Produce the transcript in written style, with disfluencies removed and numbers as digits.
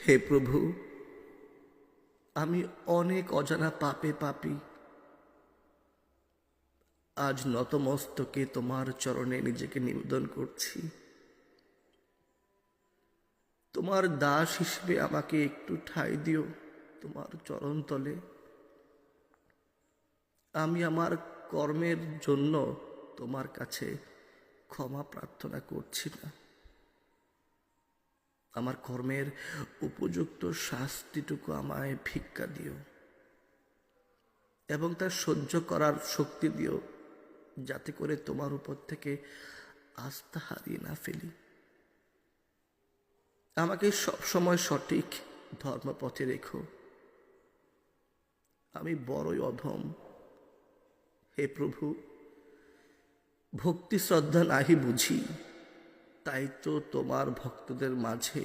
হে প্রভু, আমি অনেক অজানা পাপে পাপী। আজ নতমস্তকে তোমার চরণে নিজেকে নিবেদন করছি। তোমার দাস হিসেবে আমাকে একটু ঠাঁই দিও তোমার চরণতলে। আমি আমার কর্মের জন্য তোমার কাছে ক্ষমা প্রার্থনা করছি না। আমার কর্মের উপযুক্ত শাস্তিটুকু আমায় ভিক্ষা দিও এবং তা সহ্য করার শক্তি দিও, যাতে করে তোমার উপর থেকে আস্থা হারিয়ে না ফেলি। আমাকে সবসময় সঠিক ধর্মপথে রেখো। আমি বড়ই অধম হে প্রভু, ভক্তি শ্রদ্ধা নাহি বুঝি, তাই তো তোমার ভক্তদের মাঝে